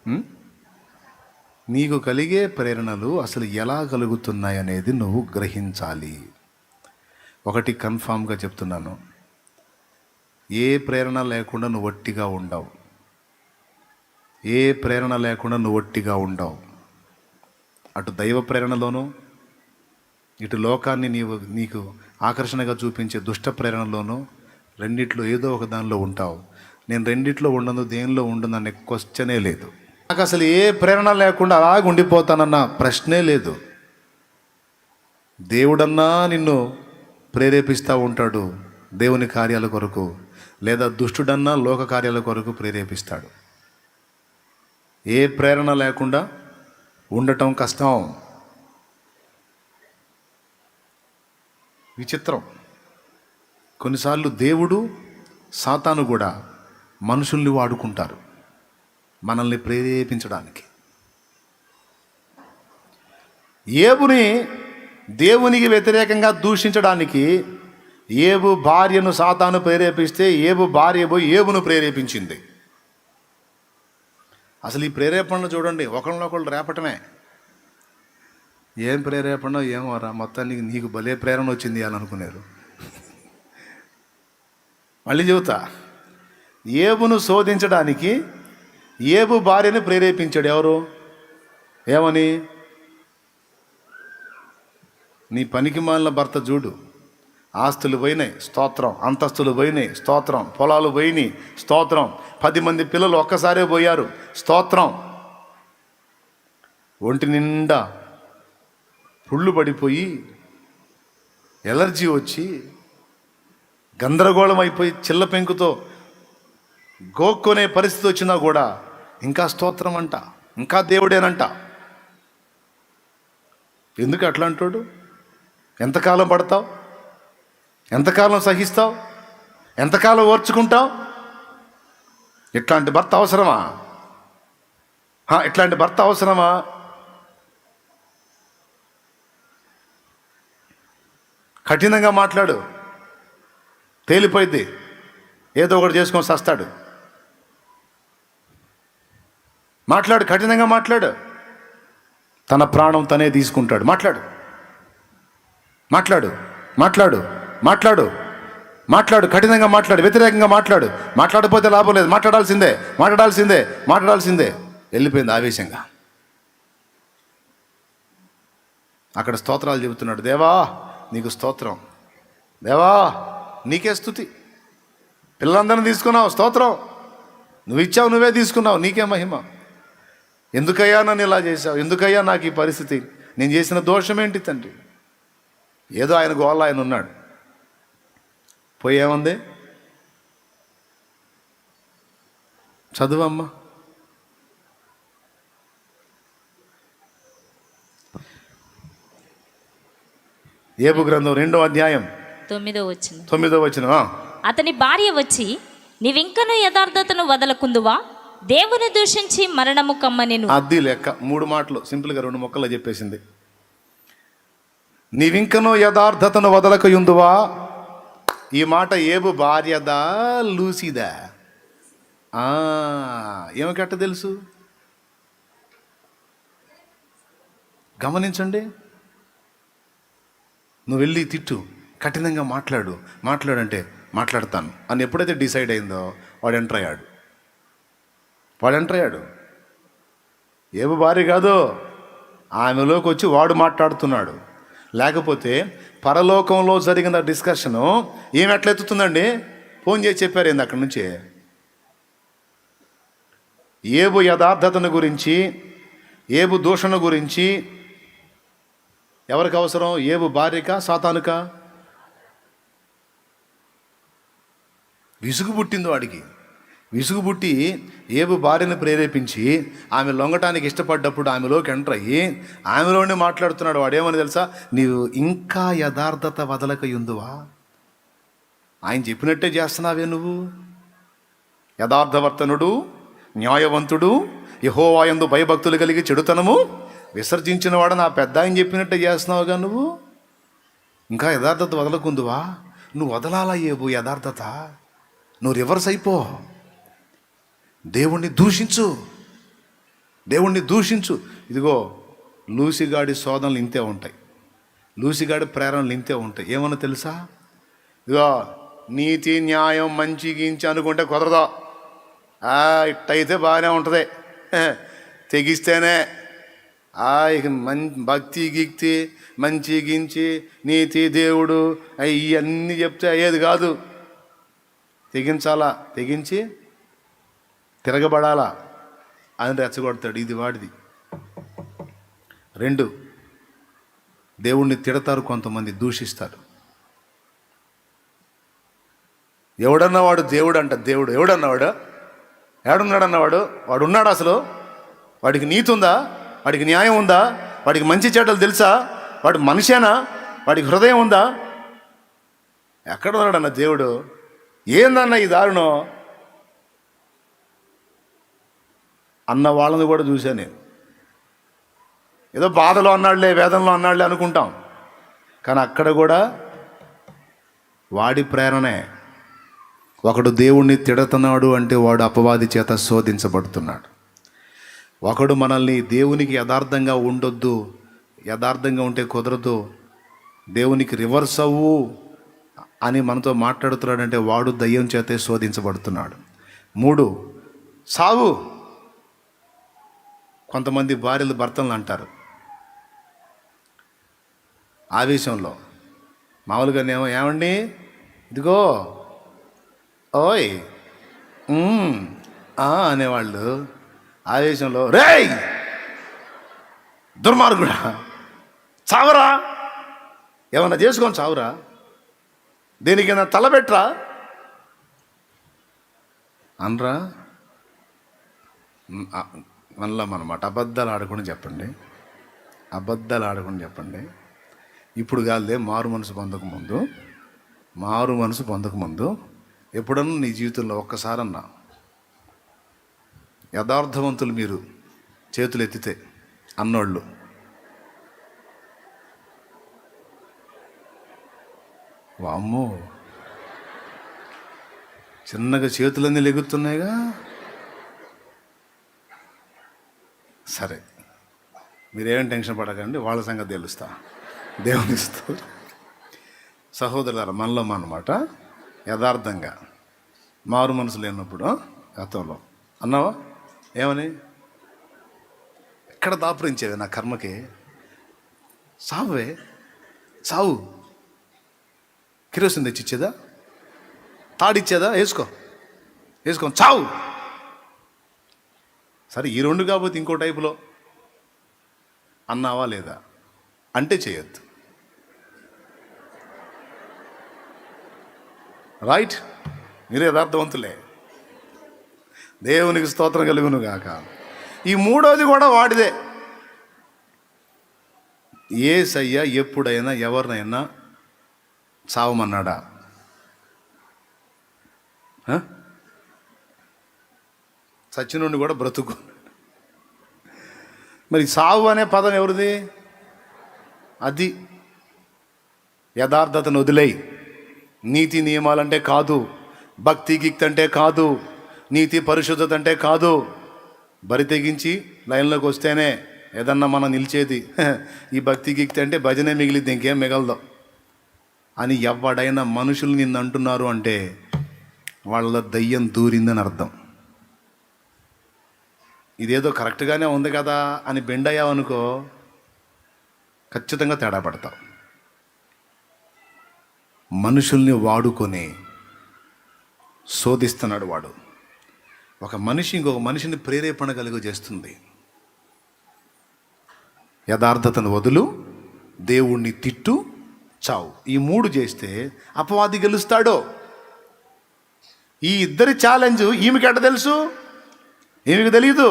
ఉం? నీకు కలిగే ప్రేరణలు అసలు ఎలా కలుగుతున్నాయి అనేది నువ్వు గ్రహించాలి. ఒకటి కన్ఫామ్గా చెప్తున్నాను, ఏ ప్రేరణ లేకుండా నువ్వు ఒట్టిగా ఉండవు. ఏ ప్రేరణ లేకుండా నువ్వు ఒట్టిగా ఉండవు. అటు దైవ ప్రేరణలోనూ, ఇటు లోకాన్ని నీకు ఆకర్షణగా చూపించే దుష్ట ప్రేరణలోనూ, రెండిట్లో ఏదో ఒక దానిలో ఉంటావు. నేను రెండిట్లో ఉండను, దేనిలో ఉండను అనే క్వశ్చనే లేదు. నాకు అసలు ఏ ప్రేరణ లేకుండా అలాగ ఉండిపోతానన్న ప్రశ్నే లేదు. దేవుడన్నా నిన్ను ప్రేరేపిస్తూ ఉంటాడు దేవుని కార్యాల కొరకు, లేదా దుష్టుడన్నా లోక కార్యాల కొరకు ప్రేరేపిస్తాడు. ఏ ప్రేరణ లేకుండా ఉండటం కష్టం. విచిత్రం. కొన్నిసార్లు దేవుడు, సాతాను కూడా మనుషుల్ని వాడుకుంటారు మనల్ని ప్రేరేపించడానికి. ఏబుని దేవునికి వ్యతిరేకంగా దూషించడానికి ఏబు భార్యను సాతాను ప్రేరేపిస్తే ఏబు భార్య పోయి ఏబును ప్రేరేపించింది. అసలు ఈ ప్రేరేపణలు చూడండి, ఒకళ్ళనొకళ్ళు రేపటమే. ఏం ప్రేరేపణ ఏమోరా, మొత్తానికి నీకు భలే ప్రేరణ వచ్చింది అని అనుకున్నారు. మళ్ళీ చెబుతా, ఏబును శోధించడానికి ఏబు భార్యను ప్రేరేపించాడు. ఎవరు? ఏమని? నీ పనికి మాలిన భర్త చూడు, ఆస్తులు పోయినాయి స్తోత్రం, అంతస్తులు పోయినాయి స్తోత్రం, పొలాలు పోయినాయి స్తోత్రం, 10 మంది పిల్లలు ఒక్కసారే పోయారు స్తోత్రం, ఒంటి నిండా పుళ్ళు పడిపోయి ఎలర్జీ వచ్చి గందరగోళం అయిపోయి చిల్ల పెంకుతో గోక్కొనే పరిస్థితి వచ్చినా కూడా ఇంకా స్తోత్రం అంట, ఇంకా దేవుడేనంట. ఎందుకు అట్లా అంటాడు? ఎంతకాలం పడతావు? ఎంతకాలం సహిస్తావు? ఎంతకాలం ఓర్చుకుంటావు? ఇట్లాంటి భర్త అవసరమా? ఇట్లాంటి భర్త అవసరమా? కఠినంగా మాట్లాడు, తేలిపోయింది, ఏదో ఒకటి చేసుకొని సస్తాడు. మాట్లాడు, కఠినంగా మాట్లాడు, తన ప్రాణం తనే తీసుకుంటాడు. మాట్లాడు మాట్లాడు మాట్లాడు మాట్లాడు మాట్లాడు కఠినంగా మాట్లాడు, వ్యతిరేకంగా మాట్లాడు. మాట్లాడకపోతే లాభం లేదు, మాట్లాడాల్సిందే మాట్లాడాల్సిందే మాట్లాడాల్సిందే. వెళ్ళిపోయింది ఆవేశంగా. అక్కడ స్తోత్రాలు చెబుతున్నాడు. దేవా నీకు స్తోత్రం, దేవా నీకే స్తుతి. పిల్లలందరినీ తీసుకున్నావు స్తోత్రం, నువ్వు ఇచ్చావు, నువ్వే తీసుకున్నావు, నీకే మహిమ. ఎందుకయ్యా నన్ను ఇలా చేశావు? ఎందుకయ్యా నాకు ఈ పరిస్థితి? నేను చేసిన దోషం ఏంటి తండ్రి? ఏదో ఆయన గోళ్ళ ఆయన ఉన్నాడు. పోయి ఏముంది? చదువమ్మా. ఏబు గ్రంథం 2వ అధ్యాయం 9వ వచనం. అతని భార్య వచ్చి, నీవింకను యథార్థతను వదలకుందువా? దేవుని దూషించి మరణము కమ్మనెను. అది లెక్క. 3 మాటలు సింపుల్గా 2 ముక్కల్లో చెప్పేసింది. నీవింకను యథార్థతను వదలకయుందువా. ఈ మాట ఏబు భార్యదా లూసిదా? ఏమకట్ట తెలుసు? గమనించండి. నువ్వు వెళ్ళి తిట్టు, కఠినంగా మాట్లాడంటే మాట్లాడతాను అని ఎప్పుడైతే డిసైడ్ అయిందో వాడు ఎంటర్ అయ్యాడు. ఏబు భార్య కాదు, ఆమెలోకి వచ్చి వాడు మాట్లాడుతున్నాడు. లేకపోతే పరలోకంలో జరిగిన డిస్కషను ఏమి ఎట్లెత్తుతుందండి? ఫోన్ చేసి చెప్పారు ఏంది అక్కడి నుంచి? ఏబు యథార్థతను గురించి, ఏబు దూషణ గురించి ఎవరికి అవసరం? ఏబు భార్యకా సాతానుకా? విసుగు పుట్టింది వాడికి. విసుగు పుట్టి ఏబు భార్యను ప్రేరేపించి ఆమె లొంగటానికి ఇష్టపడ్డప్పుడు ఆమెలోకి ఎంటర్ అయ్యి ఆమెలోనే మాట్లాడుతున్నాడు. వాడేమని తెలుసా? నీవు ఇంకా యథార్థత వదలకయుందువా. ఆయన చెప్పినట్టే చేస్తున్నావే నువ్వు. యథార్థవర్తనుడు, న్యాయవంతుడు, యెహోవా యందు భయభక్తులు కలిగి చెడుతనము విసర్జించిన వాడు నా పెద్ద ఆయన చెప్పినట్టే చేస్తున్నావుగా నువ్వు. ఇంకా యథార్థత వదలకుందువా? నువ్వు వదలాలా ఏబు యథార్థత? నువ్వు రివర్స్ అయిపో, దేవుణ్ణి దూషించు, దేవుణ్ణి దూషించు. ఇదిగో లూసిగాడి శోధనలు ఇంతే ఉంటాయి, లూసిగాడి ప్రేరణలు ఇంతే ఉంటాయి. ఏమన్నా తెలుసా? ఇదిగో నీతి న్యాయం మంచి గించి అనుకుంటే కుదరదు. ఇట్టయితే బాగానే ఉంటుంది, తెగిస్తేనే ఇక భక్తి గిక్తి మంచి గించి నీతి దేవుడు ఇవన్నీ చెప్తే అయ్యేది కాదు. తెగించాలా, తెగించి తిరగబడాలా అని రెచ్చగొడతాడు. ఇది వాడిది. 2, దేవుణ్ణి తిడతారు, కొంతమంది దూషిస్తారు. ఎవడన్నవాడు దేవుడు అంట. దేవుడు ఎవడన్నవాడు? ఏడున్నాడు అన్నవాడు? వాడు ఉన్నాడు అసలు? వాడికి నీతి ఉందా? వాడికి న్యాయం ఉందా? వాడికి మంచి చెడ్డలు తెలుసా? వాడు మనిషేనా? వాడికి హృదయం ఉందా? ఎక్కడ ఉన్నాడన్న దేవుడు? ఏందన్న ఈ దారుణం అన్న వాళ్ళని కూడా చూశాను నేను. ఏదో బాధలో అన్నాడులే, వేదనలో అన్నాడులే అనుకుంటాం, కానీ అక్కడ కూడా వాడి ప్రేరణే. ఒకడు దేవుణ్ణి తిడుతున్నాడు అంటే వాడు అపవాది చేత శోధించబడుతున్నాడు. ఒకడు మనల్ని దేవునికి యథార్థంగా ఉండొద్దు, యథార్థంగా ఉంటే కుదరదు, దేవునికి రివర్స్ అవ్వు అని మనతో మాట్లాడుతున్నాడంటే వాడు దయ్యం చేతే శోధించబడుతున్నాడు. 3, సావు. కొంతమంది భార్యలు భర్తలను అంటారు ఆవేశంలో. మామూలుగానేమో ఏమండి ఇదిగో ఓయ్ అనేవాళ్ళు. ఆవేశంలో రేయ్ దుర్మార్గుడా చావరా, ఏమన్నా చేసుకొని చావురా, దేనికైనా తలబెట్టరా అనరా. మళ్ళా మనమాట అబద్ధాలు ఆడకుండా చెప్పండి, అబద్ధాలు ఆడకుండా చెప్పండి. ఇప్పుడు కాదులే, మారు మనసు పొందకముందు ఎప్పుడన్నా నీ జీవితంలో ఒక్కసారన్నా యథార్థవంతులు మీరు చేతులు ఎత్తితే అన్నోళ్ళు వామ్మో చిన్నగా చేతులన్నీ లెగుతున్నాయిగా. సరే, మీరేం టెన్షన్ పడకండి, వాళ్ళ సంగతి తెలుస్తా, దేవుని ఇస్తూ. సహోదరులారా, మనలో అన్నమాట యథార్థంగా మారు మనసు లేనప్పుడు గతంలో అన్నావా ఏమని? ఎక్కడ దాపురించేవి నా కర్మకి? సావే, సావు. కిరోసిన్ తెచ్చిచ్చేదా, తాడిచ్చేదా? వేసుకో చావు. సరే, ఈ 2 కాకపోతే ఇంకో టైపులో అన్నావా లేదా? అంటే చేయొద్దు. రైట్? మీరే యథార్థవంతులే, దేవునికి స్తోత్రం కలుగును గాక. ఈ 3వది కూడా వాడిదే. యేసయ్య ఎప్పుడైనా ఎవరినైనా చావమన్నాడా? చచ్చినుండి కూడా బ్రతుకు. మరి సావు అనే పదం ఎవరిది? అది యథార్థతను వదిలేయి. నీతి నియమాలంటే కాదు, భక్తి గిక్తి అంటే కాదు, నీతి పరిశుద్ధత అంటే కాదు. బరి తెగించి లైన్లోకి వస్తేనే ఏదన్నా మనం నిలిచేది. ఈ భక్తి గిక్తి అంటే భజనే మిగిలిద్ది, ఇంకేం మిగలదు అని ఎవడైనా మనుషులు నిన్ను అంటున్నారు అంటే వాళ్ళ దయ్యం దూరిందని అర్థం. ఇదేదో కరెక్ట్గానే ఉంది కదా అని బెండయ్యావనుకో, ఖచ్చితంగా తేడా పడతావు. మనుషుల్ని వాడుకొని శోధిస్తున్నాడు వాడు. ఒక మనిషి ఇంకొక మనిషిని ప్రేరేపణ కలుగు చేస్తుంది. యథార్థతను వదులు, దేవుణ్ణి తిట్టు, చావు. ఈ 3 చేస్తే అపవాది గెలుస్తాడో. ఈ ఇద్దరి ఛాలెంజ్ ఈమెకి ఎట్ట తెలుసు? ఈమెకి తెలియదు.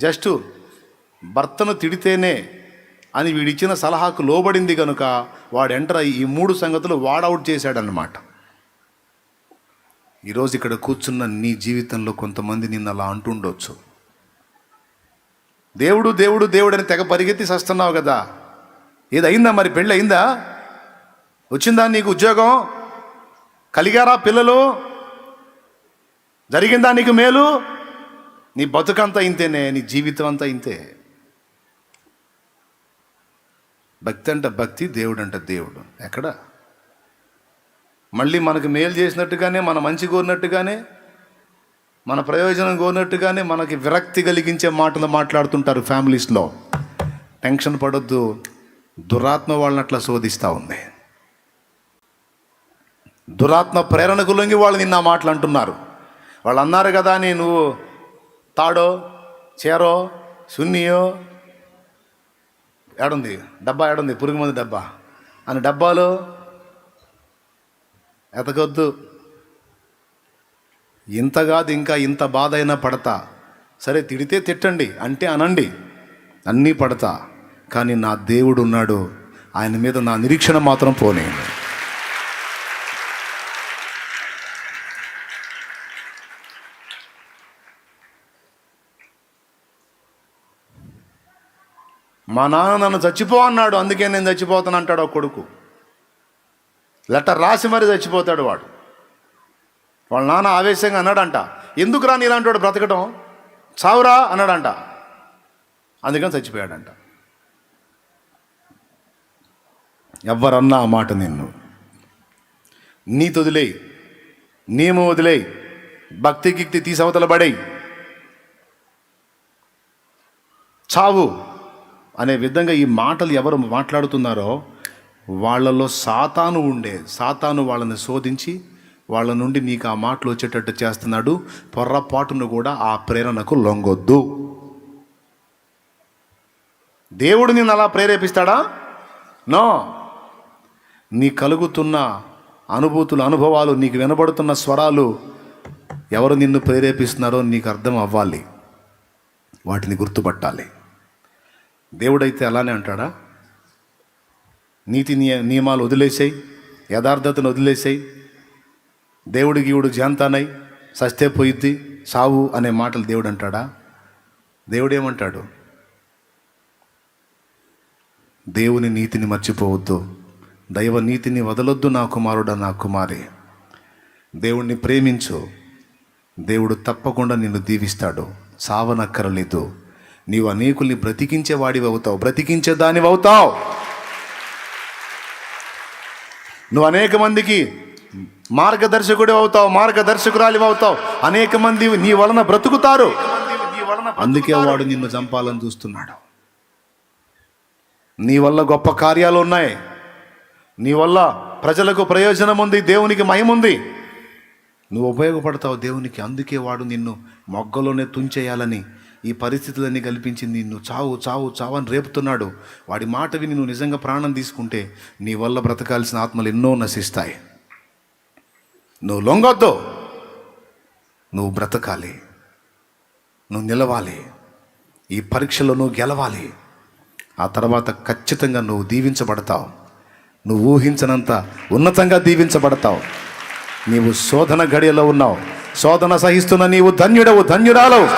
జస్ట్ భర్తను తిడితేనే అని వీడిచ్చిన సలహాకు లోబడింది కనుక వాడు ఎంటర్ అయ్యి ఈ 3 సంగతులు వాడౌట్ చేశాడనమాట. ఈరోజు ఇక్కడ కూర్చున్న నీ జీవితంలో కొంతమంది నిన్ను అలా అంటుండొచ్చు. దేవుడు దేవుడు దేవుడు అని తెగ పరిగెత్తి చేస్తున్నావు కదా, ఏదైందా మరి? పెళ్ళి అయిందా? వచ్చిందా నీకు ఉద్యోగం? కలిగారా పిల్లలు? జరిగిందా నీకు మేలు? నీ బతుకంతా ఇంతేనే, నీ జీవితం అంతా ఇంతే. భక్తి అంటే భక్తి, దేవుడు అంటే దేవుడు. ఎక్కడ మళ్ళీ మనకు మేలు చేసినట్టుగానే, మన మంచి కోరినట్టుగానే, మన ప్రయోజనం కోరినట్టుగానే మనకి విరక్తి కలిగించే మాటలు మాట్లాడుతుంటారు ఫ్యామిలీస్లో. టెన్షన్ పడొద్దు, దురాత్మ వాళ్ళని అట్లా శోధిస్తూ ఉంది. దురాత్మ ప్రేరణకు లొంగి వాళ్ళు నిన్న మాటలు అంటున్నారు. వాళ్ళు అన్నారు కదా, నువ్వు తాడో చేరో సున్నియో ఏడుంది డబ్బా, ఏడుంది పురుగు మంది డబ్బా అని డబ్బాలో ఎతకొద్దు. ఇంత కాదు, ఇంకా ఇంత బాధ అయినా పడతా. సరే తిడితే తిట్టండి, అంటే అనండి, అన్నీ పడతా. కానీ నా దేవుడు ఉన్నాడు, ఆయన మీద నా నిరీక్షణ మాత్రం పోనేయండి. మా నాన్న నన్ను చచ్చిపో అన్నాడు, అందుకే నేను చచ్చిపోతాను అంటాడు ఒక కొడుకు. లెటర్ రాసి మరీ చచ్చిపోతాడు వాడు. వాళ్ళ నాన్న ఆవేశంగా అన్నాడంట, ఎందుకురా నీలాంటి వాడు బ్రతకడం, చావురా అన్నాడంట, అందుకని చచ్చిపోయాడంట. ఎవరన్నా ఆ మాట నిన్ను, నీతి వదిలేయి, నియమం వదిలేయి, భక్తి గిక్తి తీసవతల పడేయి, చావు అనే విధంగా ఈ మాటలు ఎవరు మాట్లాడుతున్నారో వాళ్ళలో సాతాను వాళ్ళని శోధించి వాళ్ళ నుండి నీకు ఆ మాటలు వచ్చేటట్టు చేస్తున్నాడు. పొర్రపాటును కూడా ఆ ప్రేరణకు లొంగొద్దు. దేవుడు నిన్ను అలా ప్రేరేపిస్తాడా? నో. నీ కలుగుతున్న అనుభవాలు, నీకు వినబడుతున్న స్వరాలు ఎవరు నిన్ను ప్రేరేపిస్తున్నారో నీకు అర్థం అవ్వాలి, వాటిని గుర్తుపట్టాలి. దేవుడైతే అలానే అంటాడా? నీతి నియమాలు వదిలేసాయి, యథార్థతను వదిలేసాయి, దేవుడి గీవుడు జాంతానై సస్తే పోయిద్ది సావు అనే మాటలు దేవుడు అంటాడా? దేవుడు ఏమంటాడు? దేవుని నీతిని మర్చిపోవద్దు, దైవ నీతిని వదలొద్దు నా కుమారుడా, నా కుమారి. దేవుణ్ణి ప్రేమించు, దేవుడు తప్పకుండా నిన్ను దీవిస్తాడు. సావనక్కరలేదు. నీవు అనేకుల్ని బ్రతికించే వాడివి అవుతావు, బ్రతికించే దానివి అవుతావు. నువ్వు అనేక మందికి మార్గదర్శకుడు అవుతావు, మార్గదర్శకురాలి అవుతావు. అనేక మంది నీ వలన బ్రతుకుతారు. అందుకే వాడు నిన్ను చంపాలని చూస్తున్నాడు. నీ వల్ల గొప్ప కార్యాలు ఉన్నాయి, నీ వల్ల ప్రజలకు ప్రయోజనం ఉంది, దేవునికి మహిమ ఉంది, నువ్వు ఉపయోగపడతావు దేవునికి. అందుకే వాడు నిన్ను మొగ్గలోనే తుంచేయాలని ఈ పరిస్థితులన్నీ కల్పించి నిన్ను చావు చావు చావు అని రేపుతున్నాడు. వాడి మాట విని నువ్వు నిజంగా ప్రాణం తీసుకుంటే నీ వల్ల బ్రతకాల్సిన ఆత్మలు ఎన్నో నశిస్తాయి. నువ్వు లొంగొద్దు, నువ్వు బ్రతకాలి, నువ్వు నిలవాలి, ఈ పరీక్షలో నువ్వు గెలవాలి. ఆ తర్వాత ఖచ్చితంగా నువ్వు దీవించబడతావు, నువ్వు ఊహించనంత ఉన్నతంగా దీవించబడతావు. నీవు శోధన గడియలో ఉన్నావు, శోధన సహిస్తున్న నీవు ధన్యుడవు, ధన్యురాలవు.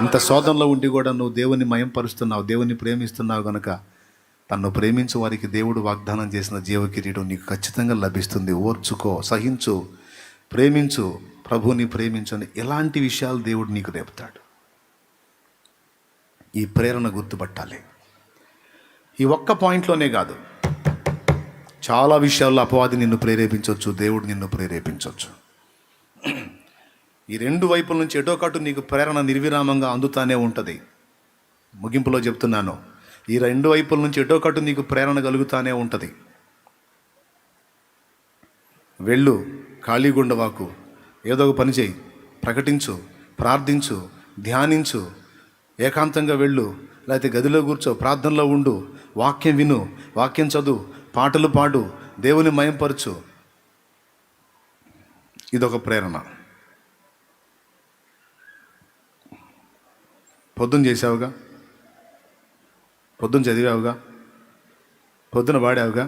ఇంత శోధనలో ఉండి కూడా నువ్వు దేవుని మయంపరుస్తున్నావు, దేవుని ప్రేమిస్తున్నావు గనుక తన్ను ప్రేమించు వారికి దేవుడు వాగ్దానం చేసిన జీవకిరీటం నీకు ఖచ్చితంగా లభిస్తుంది. ఓర్చుకో, సహించు, ప్రేమించు, ప్రభుని ప్రేమించు అని ఇలాంటి విషయాలు దేవుడు నీకు రేపుతాడు. ఈ ప్రేరణ గుర్తుపట్టాలి. ఈ ఒక్క పాయింట్లోనే కాదు, చాలా విషయాల్లో అపవాది నిన్ను ప్రేరేపించవచ్చు, దేవుడు నిన్ను ప్రేరేపించవచ్చు. ఈ రెండు వైపుల నుంచి ఎటో కటు నీకు ప్రేరణ నిర్విరామంగా అందుతానే ఉంటుంది. ముగింపులో చెప్తున్నాను, ఈ రెండు వైపుల నుంచి ఎటో కటు నీకు ప్రేరణ కలుగుతానే ఉంటుంది. వెళ్ళు, ఖాళీగుండవాకు, ఏదో ఒక పని చేయి, ప్రకటించు, ప్రార్థించు, ధ్యానించు, ఏకాంతంగా వెళ్ళు, లేకపోతే గదిలో కూర్చో, ప్రార్థనలో ఉండు, వాక్యం విను, వాక్యం చదువు, పాటలు పాడు, దేవుని మయంపరచు. ఇదొక ప్రేరణ. పొద్దున చేసావుగా, పొద్దున చదివావుగా, పొద్దున వాడావుగా,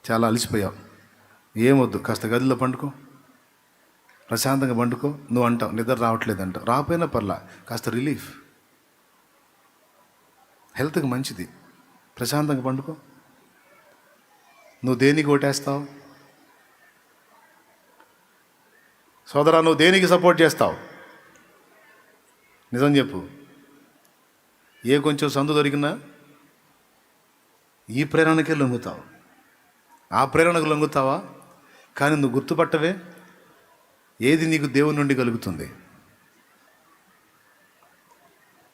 చాలా అలసిపోయావు. ఏమొద్దు, కాస్త గదిలో పండుకో, ప్రశాంతంగా పండుకో. నువ్వు అంటావు నిద్ర రావట్లేదు అంటావు, రాపోయినా పర్లా, కాస్త రిలీఫ్, హెల్త్కి మంచిది, ప్రశాంతంగా పండుకో. నువ్వు దేనికి ఓటేస్తావు సోదరా? నువ్వు దేనికి సపోర్ట్ చేస్తావు? నిజం చెప్పు. ఏ కొంచెం సందు దొరికినా ఈ ప్రేరణకే లొంగుతావు, ఆ ప్రేరణకు లొంగుతావా? కానీ నువ్వు గుర్తుపట్టవే ఏది నీకు దేవుని నుండి కలుగుతుంది.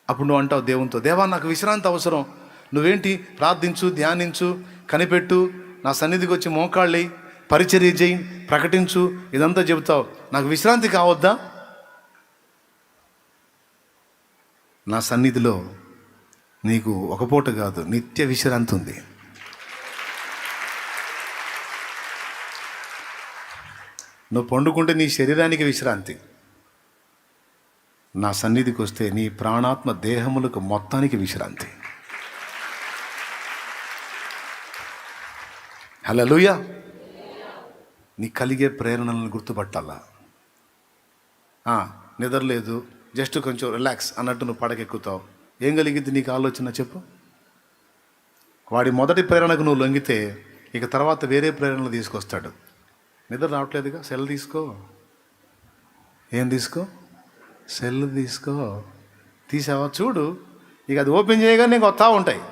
అప్పుడు నువ్వు అంటావు దేవునితో, దేవా నాకు విశ్రాంతి అవసరం, నువ్వేంటి ప్రార్థించు, ధ్యానించు, కనిపెట్టు, నా సన్నిధికి వచ్చి మోకాళ్ళి పరిచర్య చేయి, ప్రకటించు, ఇదంతా చెబుతావు. నాకు విశ్రాంతి కావద్దా? నా సన్నిధిలో నీకు ఒక పూట కాదు, నిత్య విశ్రాంతి ఉంది. నువ్వు పండుకుంటే నీ శరీరానికి విశ్రాంతి, నా సన్నిధికి వస్తే నీ ప్రాణాత్మ దేహములకు మొత్తానికి విశ్రాంతి. హల్లెలూయా. నీ కలిగే ప్రేరణలను గుర్తుపట్టాలా. నిద్రలేదు, జస్ట్ కొంచెం రిలాక్స్ అన్నట్టు నువ్వు పడకెక్కుతావు. ఏం కలిగింది నీకు ఆలోచన చెప్పు. వాడి మొదటి ప్రేరణకు నువ్వు లొంగితే ఇక తర్వాత వేరే ప్రేరణలు తీసుకొస్తాడు. నిద్ర రావట్లేదుగా, సెల్ తీసుకో. ఏం తీసుకో? సెల్ తీసుకో. తీసావా చూడు, ఇక అది ఓపెన్ చేయగానే నీకు వస్తూ ఉంటాయి.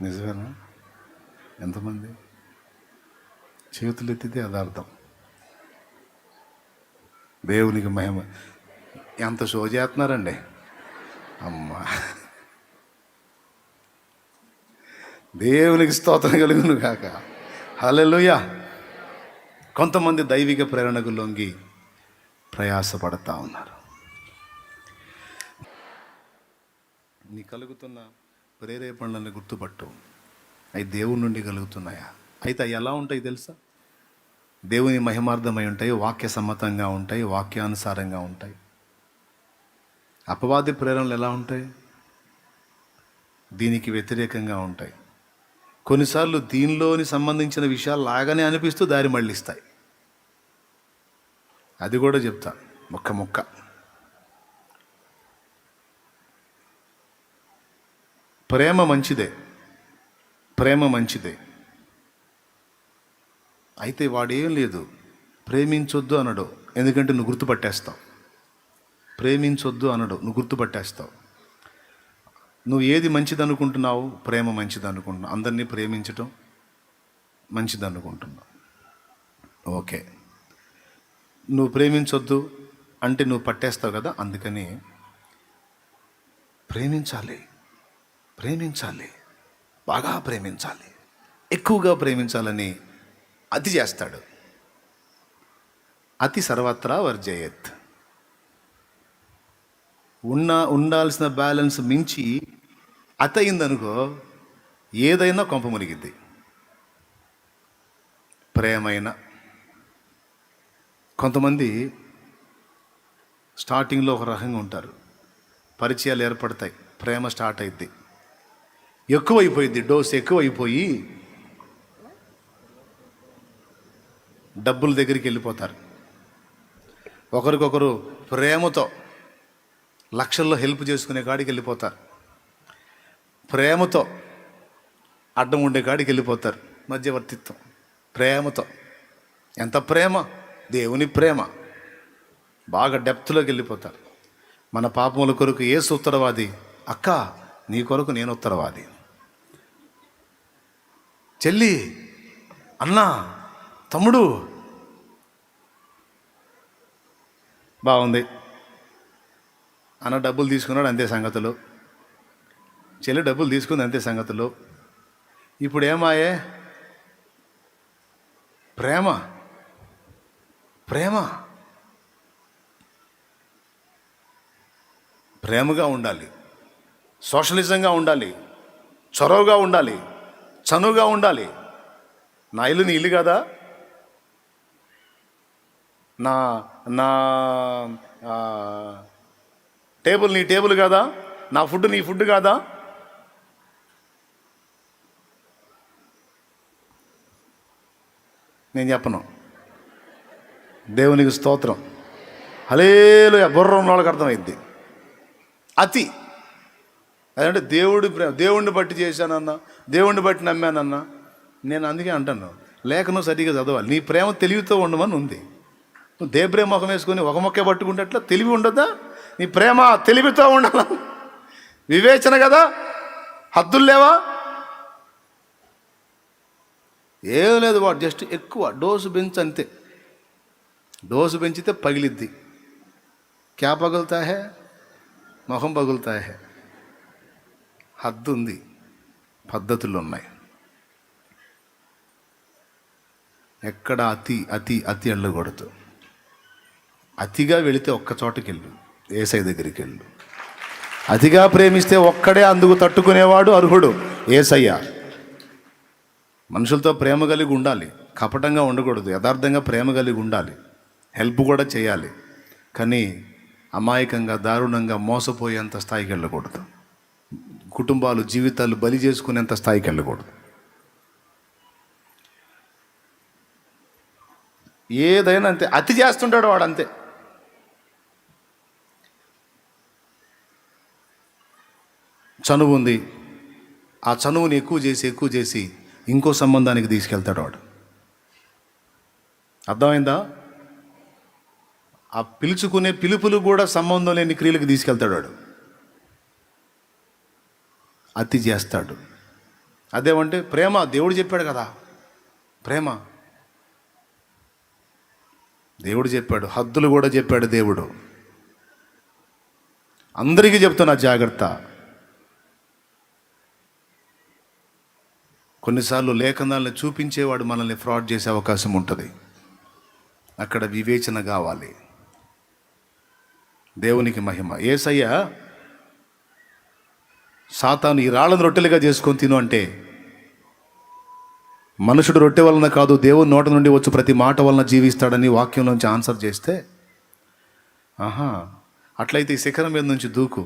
నిజమేనా? ఎంతమంది చేతులు ఎత్తితే అది అర్థం. దేవునికి మహిమ. ఎంత షో చేస్తున్నారండి అమ్మా. దేవునికి స్తోత్రం కలుగును కాక. హల్లెలూయా. కొంతమంది దైవిక ప్రేరణకు లొంగి ప్రయాసపడతా ఉన్నారు. నీ కలుగుతున్న ప్రేరేపణలను గుర్తుపట్టు. అవి దేవుని నుండి కలుగుతున్నాయా? అయితే అవి ఎలా ఉంటాయి తెలుసా? దేవుని మహిమార్థమై ఉంటాయి, వాక్య సమ్మతంగా ఉంటాయి, వాక్యానుసారంగా ఉంటాయి. అపవాది ప్రేరణలు ఎలా ఉంటాయి? దీనికి వ్యతిరేకంగా ఉంటాయి. కొన్నిసార్లు దీనిలోని సంబంధించిన విషయాలు లాగానే అనిపిస్తూ దారి మళ్ళిస్తాయి. అది కూడా చెప్తా ముక్క. ప్రేమ మంచిదే. అయితే వాడేం లేదు, ప్రేమించొద్దు అనడు, ఎందుకంటే నువ్వు గుర్తుపట్టేస్తావు. ప్రేమించొద్దు అనడు, నువ్వు గుర్తుపట్టేస్తావు. నువ్వు ఏది మంచిది అనుకుంటున్నావు? ప్రేమ మంచిది అనుకుంటున్నావు. అందరినీ ప్రేమించటం మంచిది అనుకుంటున్నావు. ఓకే, నువ్వు ప్రేమించొద్దు అంటే నువ్వు పట్టేస్తావు కదా. అందుకని ప్రేమించాలి, బాగా ప్రేమించాలి, ఎక్కువగా ప్రేమించాలని అతి చేస్తాడు. అతి సర్వత్రా వర్జయేత్. ఉండాల్సిన బ్యాలెన్స్ మించి అతి అయిందనుకో, ఏదైనా కొంప మునిగిద్ది. ప్రేమైన కొంతమంది స్టార్టింగ్లో ఒక రకంగా ఉంటారు, పరిచయాలు ఏర్పడతాయి, ప్రేమ స్టార్ట్ అయింది, ఎక్కువైపోయింది, డోస్ ఎక్కువైపోయి డబ్బుల దగ్గరికి వెళ్ళిపోతారు. ఒకరికొకరు ప్రేమతో లక్షల్లో హెల్ప్ చేసుకునే కాడికి వెళ్ళిపోతారు. ప్రేమతో అడ్డం ఉండే కాడికి వెళ్ళిపోతారు. మధ్యవర్తిత్వం ప్రేమతో. ఎంత ప్రేమ! దేవుని ప్రేమ. బాగా డెప్త్లోకి వెళ్ళిపోతారు. మన పాపముల కొరకు యేసు ఉత్తరవాది, అక్క నీ కొరకు నేను ఉత్తరవాది, చెల్లి, అన్నా, తమ్ముడు. బాగుంది అన్న డబ్బులు తీసుకున్నాడు, అంతే సంగతులు. చెల్లి డబ్బులు తీసుకుంది, అంతే సంగతులు. ఇప్పుడు ఏమాయే? ప్రేమగా ఉండాలి, సోషలిజంగా ఉండాలి, చొరవగా ఉండాలి, చనువుగా ఉండాలి. నా ఇల్లు నీ ఇల్లు కదా, నా నా ఆ, టేబుల్ నీ టేబుల్ కాదా, నా ఫుడ్ నీ ఫుడ్ కాదా? నేను చెప్పను. దేవునికి స్తోత్రం. హల్లెలూయా. బుర్ర ఉన్న వాళ్ళకి అర్థమైద్ది. అతి అదంటే దేవుడిని బట్టి చేశానన్నా, దేవుడిని బట్టి నమ్మానన్నా. నేను అందుకే అంటాను, లేఖనం సరిగ్గా చదవాలి. నీ ప్రేమ తెలివితో ఉండమని ఉంది. నువ్వు దేబ్రే ముఖం వేసుకొని ఒక మొక్కే పట్టుకుంటే అట్లా తెలివి ఉండదా? నీ ప్రేమ తెలివితో ఉండాల. వివేచన కదా, హద్దులు లేవా? ఏం లేదు, వాడు జస్ట్ ఎక్కువ డోసు పెంచు అంతే. డోసు పెంచితే పగిలిద్ది. క్యా పగులుతా హే, మొహం పగులుతా హే. హద్దు ఉంది, పద్ధతులు ఉన్నాయి. ఎక్కడ అతి అతి అతి వెళ్ళకూడదు. అతిగా వెళితే ఒక్క చోటకి వెళ్ళు, ఏసై దగ్గరికి వెళ్ళు. అతిగా ప్రేమిస్తే ఒక్కడే అందుకు తట్టుకునేవాడు అర్హుడు, ఏసయ్య. మనుషులతో ప్రేమ కలిగి ఉండాలి, కపటంగా ఉండకూడదు, యథార్థంగా ప్రేమ కలిగి ఉండాలి, హెల్ప్ కూడా చేయాలి. కానీ అమాయకంగా దారుణంగా మోసపోయేంత స్థాయికి వెళ్ళకూడదు. కుటుంబాలు జీవితాలు బలి చేసుకునేంత స్థాయికి వెళ్ళకూడదు. ఏదైనా అంతే, అతి చేస్తుంటాడు వాడు అంతే. చనువు ఉంది, ఆ చనువుని ఎక్కువ చేసి ఇంకో సంబంధానికి తీసుకెళ్తాడు వాడు. అర్థమైందా? ఆ పిలుచుకునే పిలుపులు కూడా సంబంధం లేని క్రియలకు తీసుకెళ్తాడు వాడు. అతి చేస్తాడు. అదేమంటే ప్రేమ, దేవుడు చెప్పాడు కదా, ప్రేమ దేవుడు చెప్పాడు, హద్దులు కూడా చెప్పాడు దేవుడు. అందరికీ చెప్తున్నా జాగ్రత్త. కొన్నిసార్లు లేఖనాలను చూపించేవాడు మనల్ని ఫ్రాడ్ చేసే అవకాశం ఉంటుంది. అక్కడ వివేచన కావాలి. దేవునికి మహిమ. యేసయ్య సాతాను ఈ రాళ్ళను రొట్టెలుగా చేసుకొని తిను అంటే, మనుషుడు రొట్టె వలన కాదు దేవుని నోట నుండి వచ్చి ప్రతి మాట వలన జీవిస్తాడని వాక్యంలోంచి ఆన్సర్ చేస్తే, అట్లయితే ఈ శిఖరం మీద నుంచి దూకు,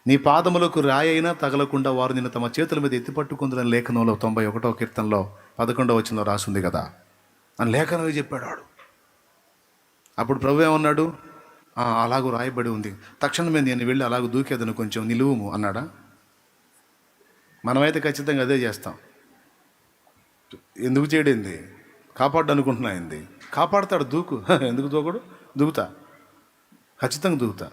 నీ పాదములకు రాయి అయినా తగలకుండా వారు నిన్ను తమ చేతుల మీద ఎత్తిపట్టుకుందని లేఖనంలో 91వ కీర్తనలో 11వ వచనంలో రాసింది కదా అని లేఖనమే చెప్పాడు వాడు. అప్పుడు ప్రభు ఏమన్నాడు? అలాగూ రాయబడి ఉంది, తక్షణమే నేను వెళ్ళి అలాగూ దూకేదను, కొంచెం నిలువుము అన్నాడా? మనమైతే ఖచ్చితంగా అదే చేస్తాం. ఎందుకు చేయడింది? కాపాడు అనుకుంటున్నా ఏంది? కాపాడతాడు, దూకు. ఎందుకు దూకడు? దూకుతా, ఖచ్చితంగా దూకుతా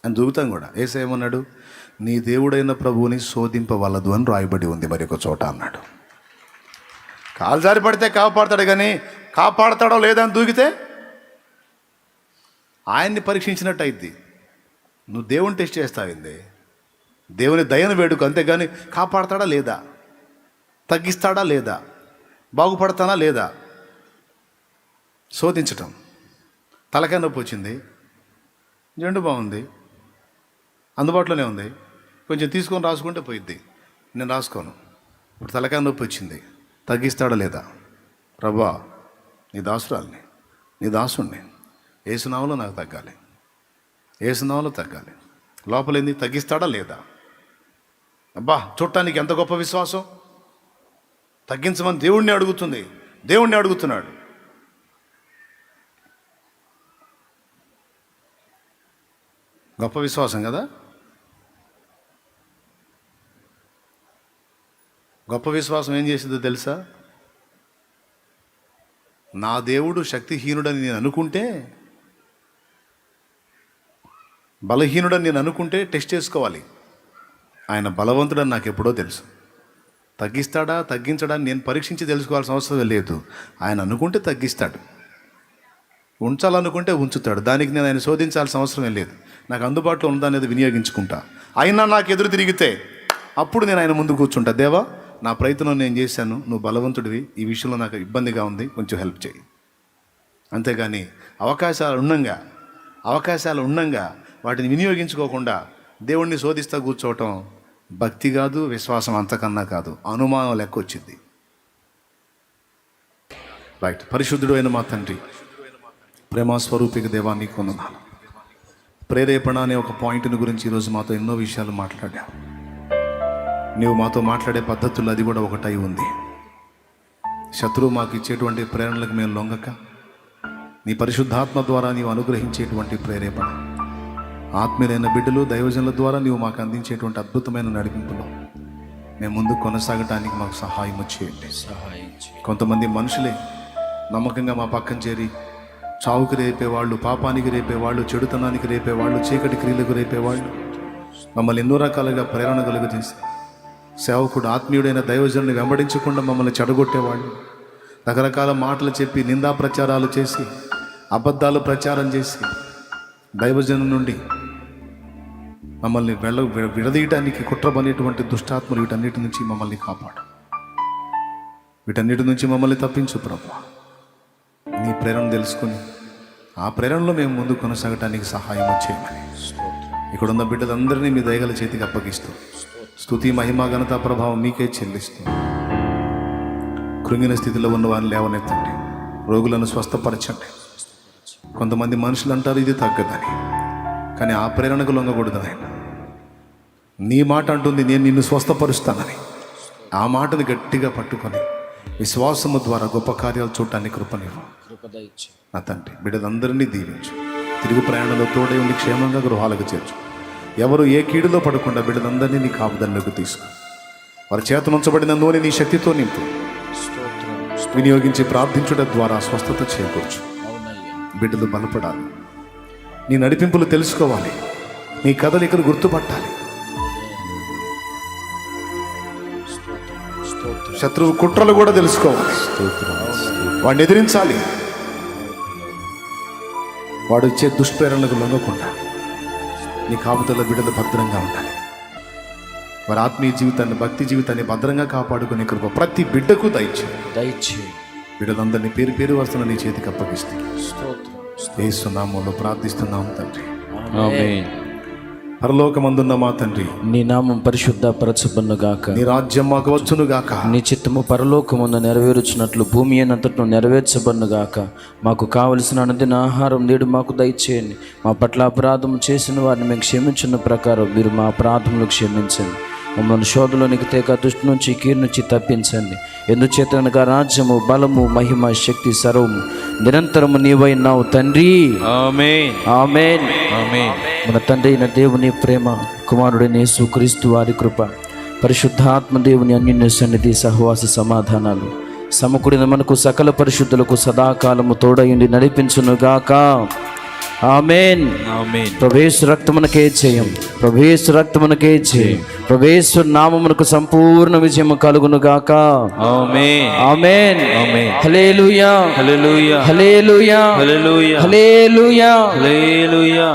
అని దూకుతాం కూడా. యేసు ఏమన్నాడు? నీ దేవుడైన ప్రభువుని శోధింపవలదు అని రాయబడి ఉంది మరి ఒక చోట అన్నాడు. కాలు జారి పడితే కాపాడతాడు, కానీ కాపాడతాడో లేదని దూకితే ఆయన్ని పరీక్షించినట్టు అయింది. నువ్వు దేవుని టెస్ట్ చేస్తావింది, దేవుని దయను వేడుకు, అంతేగాని కాపాడతాడా లేదా, తగ్గిస్తాడా లేదా, బాగుపడతానా లేదా. శోధించటం. తలకాయ నొప్పి వచ్చింది, జండు బాగుంది, అందుబాటులోనే ఉంది, కొంచెం తీసుకొని రాసుకుంటే పోయిద్ది. నేను రాసుకోను. ఇప్పుడు తలకాయ నొప్పి వచ్చింది, తగ్గిస్తాడా లేదా? ప్రభా, నీ దాసురాల్ని, నీ దాసుడిని, ఏసునామలో నాకు తగ్గాలి, ఏసునామలో తగ్గాలి. లోపలేంది? తగ్గిస్తాడా లేదా? అబ్బా, చూడటానికి ఎంత గొప్ప విశ్వాసం. తగ్గించమని దేవుణ్ణి అడుగుతుంది, దేవుణ్ణి అడుగుతున్నాడు. గొప్ప విశ్వాసం కదా. గొప్ప విశ్వాసం ఏం చేసిందో తెలుసా? నా దేవుడు శక్తిహీనుడని నేను అనుకుంటే, బలహీనుడని నేను అనుకుంటే టెస్ట్ చేసుకోవాలి. ఆయన బలవంతుడని నాకు ఎప్పుడో తెలుసు. తగ్గిస్తాడా తగ్గించడా నేను పరీక్షించి తెలుసుకోవాల్సిన అవసరం లేదు. ఆయన అనుకుంటే తగ్గిస్తాడు, ఉంచాలనుకుంటే ఉంచుతాడు. దానికి నేను ఆయన శోధించాల్సిన అవసరం లేదు. నాకు అందుబాటులో ఉందనేది వినియోగించుకుంటా. అయినా నాకు ఎదురు తిరిగితే అప్పుడు నేను ఆయన ముందు కూర్చుంటా. దేవా, నా ప్రయత్నం నేను చేశాను, నువ్వు బలవంతుడివి, ఈ విషయంలో నాకు ఇబ్బందిగా ఉంది, కొంచెం హెల్ప్ చేయి. అంతేగాని అవకాశాలు ఉండంగా వాటిని వినియోగించుకోకుండా దేవుణ్ణి శోధిస్తూ కూర్చోవటం భక్తి కాదు, విశ్వాసం అంతకన్నా కాదు, అనుమానం లెక్క వచ్చింది. రైట్. పరిశుద్ధుడు అయిన మా తండ్రి, ప్రేమస్వరూపిక దేవా నీకు వందనాలు. ప్రేరేపణ అనే ఒక పాయింట్ని గురించి ఈరోజు మాతో ఎన్నో విషయాలు మాట్లాడావు. నీవు మాతో మాట్లాడే పద్ధతుల్లో అది కూడా ఒకటై ఉంది. శత్రువు మాకు ఇచ్చేటువంటి ప్రేరణలకు మేము లొంగక నీ పరిశుద్ధాత్మ ద్వారా నీవు అనుగ్రహించేటువంటి ప్రేరేపణ, ఆత్మీయులైన బిడ్డలు దైవజనుల ద్వారా నీవు మాకు అందించేటువంటి అద్భుతమైన నడిపింపులో మేము ముందు కొనసాగటానికి మాకు సహాయం చేయండి. కొంతమంది మనుషులే నమ్మకంగా మా పక్కన చేరి చావుకి రేపేవాళ్ళు, పాపానికి రేపేవాళ్ళు, చెడుతనానికి రేపేవాళ్ళు, చీకటి క్రియలకు రేపేవాళ్ళు, మమ్మల్ని ఎన్నో రకాలుగా ప్రేరణ కలుగజేసి సేవకుడు ఆత్మీయుడైన దైవజనుని వెంబడించకుండా మమ్మల్ని చెడగొట్టేవాళ్ళు, రకరకాల మాటలు చెప్పి నిందా ప్రచారాలు చేసి అబద్ధాలు ప్రచారం చేసి దైవజను నుండి మమ్మల్ని విడదీయటానికి కుట్రబనేటువంటి దుష్టాత్మలు వీటన్నిటి నుంచి మమ్మల్ని కాపాడు. వీటన్నిటి నుంచి మమ్మల్ని తప్పించు ప్రభువా. నీ ప్రేరణ తెలుసుకొని ఆ ప్రేరణలో మేము ముందు కొనసాగటానికి సహాయం చేయమని ఇక్కడున్న బిడ్డలందరినీ మీ దయగల చేతికి అప్పగిస్తూ స్తుతి మహిమ ఘనత ప్రభావం మీకే చెల్లిస్తూ కృంగిన స్థితిలో ఉన్న వారిని లేవనెత్తండి, రోగులను స్వస్థపరచండి. కొంతమంది మనుషులు అంటారు ఇది తగ్గదని, కానీ ఆ ప్రేరణకు లొంగకూడదని. నీ మాట అంటుంది నేను నిన్ను స్వస్థపరుస్తానని. ఆ మాటను గట్టిగా పట్టుకొని విశ్వాసము ద్వారా గొప్ప కార్యాలు చూడటానికి కృపనివ్వు నా తండ్రి. బిడ్డలందరినీ దీవించు, తిరుగు ప్రయాణంలో తోడై ఉండి క్షేమంగా గృహాలకు చేర్చు. ఎవరు ఏ కీడులో పడకుండా బిడ్డలందరినీ నీ కాపుదల్లోకి తీసుకు వారి చేతనుంచబడిన నూనె నీ శక్తితో నింపు వినియోగించి ప్రార్థించడం ద్వారా స్వస్థత చేకూర్చు. బిడ్డలు బలపడాలి, నీ నడిపింపులు తెలుసుకోవాలి, నీ కదలికలు గుర్తుపట్టాలి. శత్రువు కుట్రలు కూడా తెలుసుకోవాలి, వాడిని ఎదిరించాలి. వాడు ఇచ్చే దుష్ప్రేరణలకు లొంగకుండా నీ కాపుదల బిడ్డలు భద్రంగా ఉండాలి. వారి ఆత్మీయ జీవితాన్ని, భక్తి జీవితాన్ని భద్రంగా కాపాడుకునే కృప ప్రతి బిడ్డకు దయచేయి. బిడ్డలందరినీ పేరు పేరు వస్తున్న నీ చేతికి అప్పగిస్తూ యేసు నామములో ప్రార్థిస్తున్నాము తండ్రి. ఆమేన్. పరలోకమందున్న మా తండ్రి, నీ నామం పరిశుద్ధపరచబడునుగాక, నీ రాజ్యం మాకు వచ్చునుగాక, నీ చిత్తము పరలోకమున నెరవేరుచున్నట్లు భూమి అయినంతటను నెరవేర్చబడునుగాక. మాకు కావలసిన అనుదిన ఆహారం నేడు మాకు దయచేయండి. మా పట్ల అపరాధం చేసిన వారిని మేము క్షమించిన ప్రకారం మీరు మా అపరాధములు క్షమించండి. మమ్మల్ని శోధలోనికి తేక దుష్టి నుంచి కీడు నుంచి తప్పించండి. ఎందుచేతనగా రాజ్యము, బలము, మహిమ, శక్తి సర్వము నిరంతరము నీవైనావు తండ్రి. ఆమేన్. ఆమేన్. ఆమేన్. మన తండ్రి అయిన దేవుని ప్రేమ, కుమారుడైన యేసుక్రీస్తు వారి కృప, పరిశుద్ధాత్మ దేవుని అన్యోన్య సన్నిధి, సహవాస సమాధానాలు సమకూడిన మనకు సకల పరిశుద్ధులకు సదాకాలము తోడయుండి నడిపించునుగాక. ఆమేన్. ఆమేన్. ప్రభేసు రక్తమునకే చేయం, ప్రభేసు రక్తమునకే చేయం, ప్రభేసు నామమునకు సంపూర్ణ విజయం కలుగునుగాక. ఆమేన్. ఆమేన్. ఆమేన్. హల్లెలూయా, హల్లెలూయా, హల్లెలూయా, హల్లెలూయా, హల్లెలూయా. హల్లెలూయా.